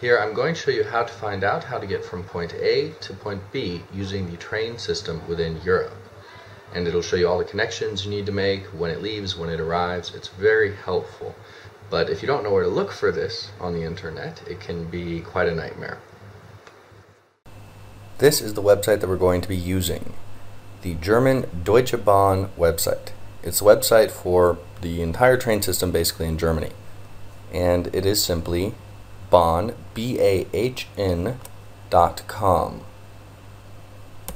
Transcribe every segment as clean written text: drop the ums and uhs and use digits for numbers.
Here I'm going to show you how to find out how to get from point A to point B using the train system within Europe. And it'll show you all the connections you need to make, when it leaves, when it arrives. It's very helpful. But if you don't know where to look for this on the internet, it can be quite a nightmare. This is the website that we're going to be using, the German Deutsche Bahn website. It's a website for the entire train system basically in Germany. And it is simply Bahn, BAHN.com.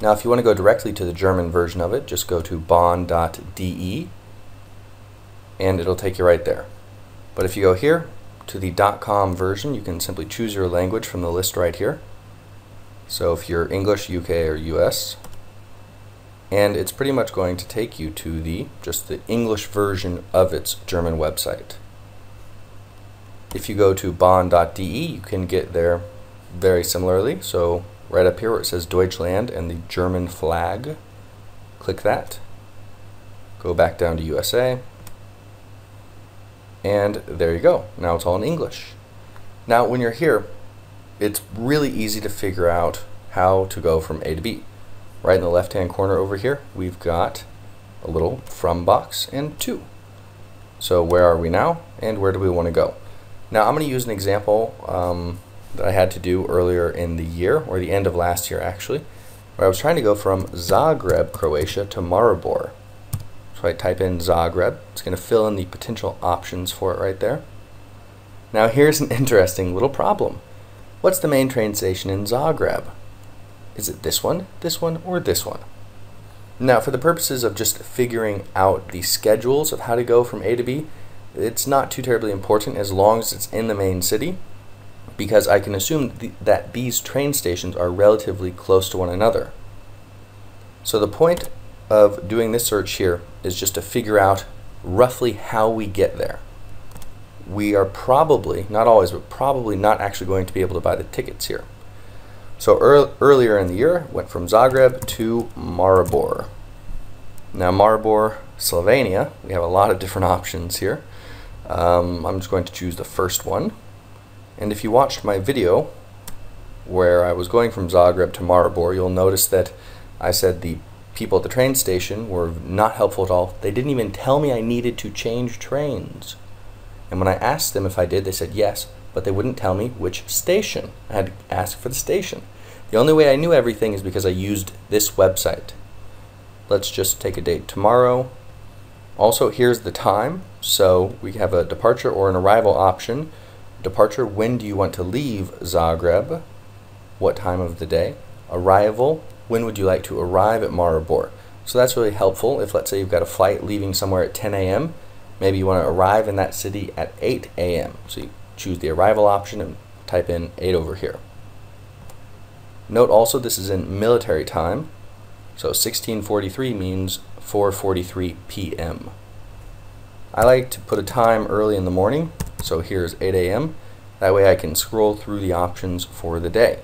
Now if you want to go directly to the German version of it, just go to bahn.de and it'll take you right there. But if you go here to the .com version, you can simply choose your language from the list right here. So if you're English, UK, or US, and it's pretty much going to take you to just the English version of its German website. If you go to bahn.de, you can get there very similarly. So right up here where it says Deutschland and the German flag, click that. Go back down to USA. And there you go. Now it's all in English. Now when you're here, it's really easy to figure out how to go from A to B. Right in the left-hand corner over here, we've got a little from box and to. So where are we now and where do we want to go? Now I'm going to use an example that I had to do earlier in the year, or the end of last year actually, where I was trying to go from Zagreb, Croatia to Maribor. So I type in Zagreb. It's going to fill in the potential options for it right there. Now here's an interesting little problem. What's the main train station in Zagreb? Is it this one, or this one? Now for the purposes of just figuring out the schedules of how to go from A to B, it's not too terribly important as long as it's in the main city, because I can assume that these train stations are relatively close to one another. So the point of doing this search here is just to figure out roughly how we get there. We are probably, not always, but probably not actually going to be able to buy the tickets here. So earlier in the year, went from Zagreb to Maribor. Now Maribor, Slovenia, we have a lot of different options here. I'm just going to choose the first one. And if you watched my video where I was going from Zagreb to Maribor, you'll notice that I said the people at the train station were not helpful at all. They didn't even tell me I needed to change trains. And when I asked them if I did, they said yes, but they wouldn't tell me which station. I had to ask for the station. The only way I knew everything is because I used this website. Let's just take a date tomorrow. Also, here's the time. So we have a departure or an arrival option. Departure, when do you want to leave Zagreb? What time of the day? Arrival, when would you like to arrive at Maribor? So that's really helpful if, let's say, you've got a flight leaving somewhere at 10 a.m. Maybe you want to arrive in that city at 8 a.m. So you choose the arrival option and type in 8 over here. Note also this is in military time. So 1643 means 4:43 p.m. I like to put a time early in the morning, so here's 8 a.m. That way I can scroll through the options for the day.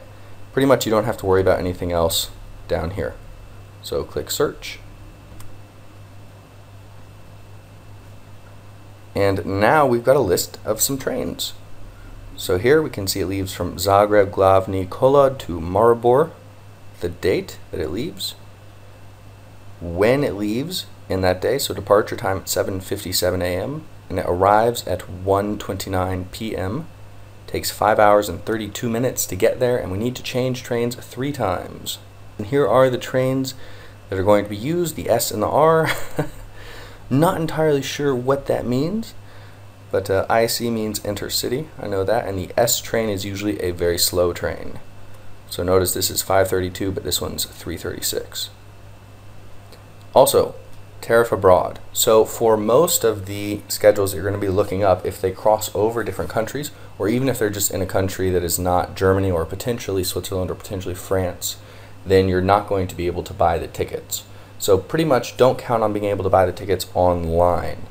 Pretty much you don't have to worry about anything else down here. So click search. And now we've got a list of some trains. So here we can see it leaves from Zagreb Glavni Kolod to Maribor, the date that it leaves, when it leaves in that day, so departure time at 7:57 a.m. and it arrives at 1:29 p.m. Takes 5 hours and 32 minutes to get there, and we need to change trains 3 times. And here are the trains that are going to be used, the S and the R. Not entirely sure what that means, but IC means intercity, I know that, and the S train is usually a very slow train. So notice this is 5:32, but this one's 3:36. Also, tariff abroad. So for most of the schedules that you're going to be looking up, if they cross over different countries, or even if they're just in a country that is not Germany or potentially Switzerland or potentially France, then you're not going to be able to buy the tickets. So pretty much don't count on being able to buy the tickets online.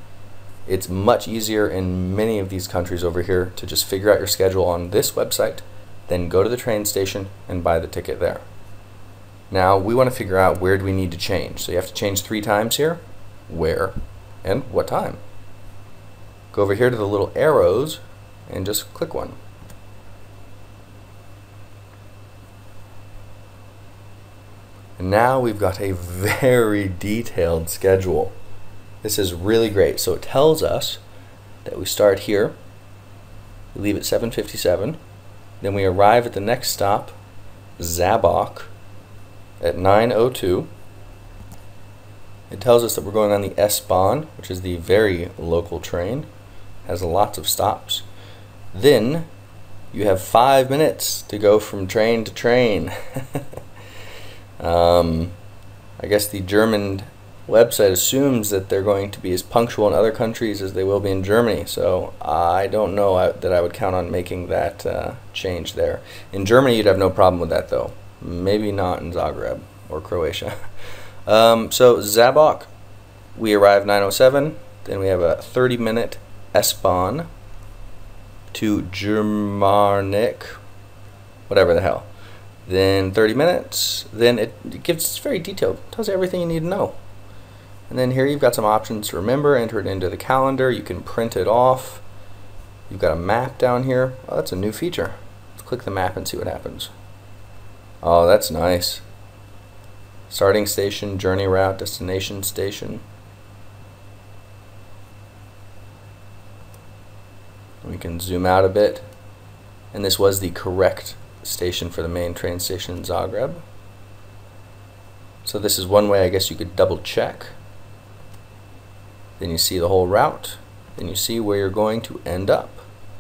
It's much easier in many of these countries over here to just figure out your schedule on this website, then go to the train station and buy the ticket there. Now we want to figure out where do we need to change. So you have to change 3 times here, where, and what time. Go over here to the little arrows and just click one. And now we've got a very detailed schedule. This is really great. So it tells us that we start here, we leave at 7:57, then we arrive at the next stop, Zabok, at 9:02. It tells us that we're going on the S-Bahn, which is the very local train, has lots of stops. Then you have 5 minutes to go from train to train. I guess the German website assumes that they're going to be as punctual in other countries as they will be in Germany, so I don't know that I would count on making that change there. In Germany you'd have no problem with that though. Maybe not in Zagreb or Croatia. So Zabok, we arrive 9:07, then we have a 30-minute S-Bahn to Germanik, whatever the hell. Then 30 minutes, then it gives, it's very detailed, tells you everything you need to know. And then here you've got some options to remember, enter it into the calendar, you can print it off. You've got a map down here. Oh, that's a new feature. Let's click the map and see what happens. Oh, that's nice. Starting station, journey route, destination station. We can zoom out a bit. And this was the correct station for the main train station in Zagreb. So this is one way I guess you could double check. Then you see the whole route. Then you see where you're going to end up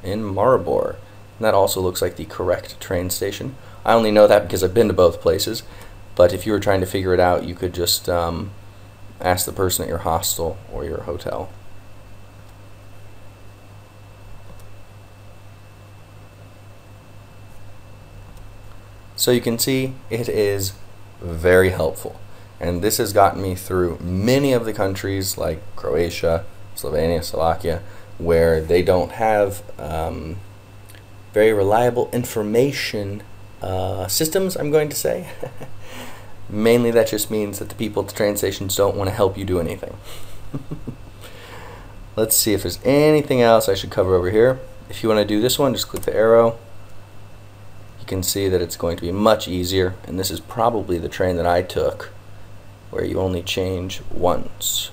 in Maribor. And that also looks like the correct train station. I only know that because I've been to both places. But if you were trying to figure it out, you could just ask the person at your hostel or your hotel. So you can see it is very helpful. And this has gotten me through many of the countries like Croatia, Slovenia, Slovakia, where they don't have very reliable information systems, I'm going to say. Mainly that just means that the people at the train stations don't want to help you do anything. Let's see if there's anything else I should cover over here. If you want to do this one, just click the arrow. You can see that it's going to be much easier, and this is probably the train that I took, where you only change once.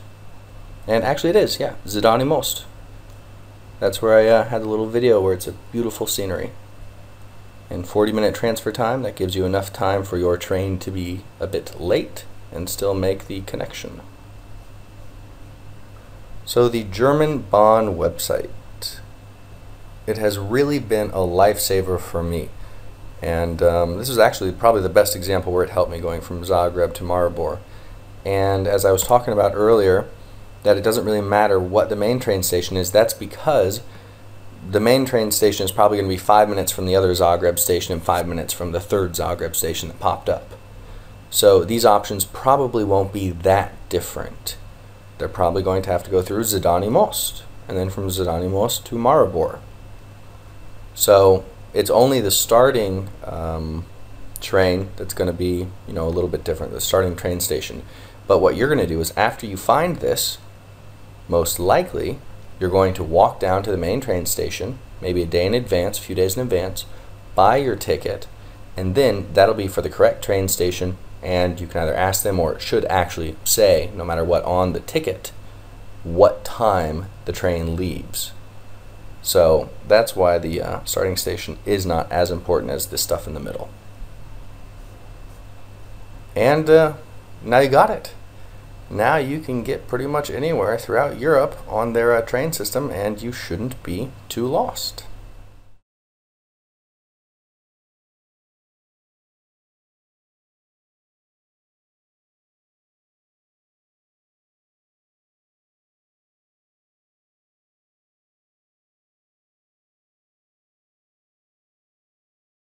And actually it is, yeah, Zidani Most. That's where I had a little video where it's a beautiful scenery. And 40-minute transfer time, that gives you enough time for your train to be a bit late and still make the connection. So the GermanBahn website, it has really been a lifesaver for me. And this is actually probably the best example where it helped me going from Zagreb to Maribor. And as I was talking about earlier, that it doesn't really matter what the main train station is, that's because the main train station is probably going to be 5 minutes from the other Zagreb station and 5 minutes from the third Zagreb station that popped up. So these options probably won't be that different. They're probably going to have to go through Zidani Most, and then from Zidani Most to Maribor. So it's only the starting train that's going to be, you know, a little bit different, the starting train station. But what you're going to do is after you find this, most likely you're going to walk down to the main train station, maybe a day in advance, a few days in advance, buy your ticket, and then that'll be for the correct train station, and you can either ask them, or it should actually say, no matter what on the ticket, what time the train leaves. So that's why the starting station is not as important as this stuff in the middle. And now you got it. Now you can get pretty much anywhere throughout Europe on their train system, and you shouldn't be too lost.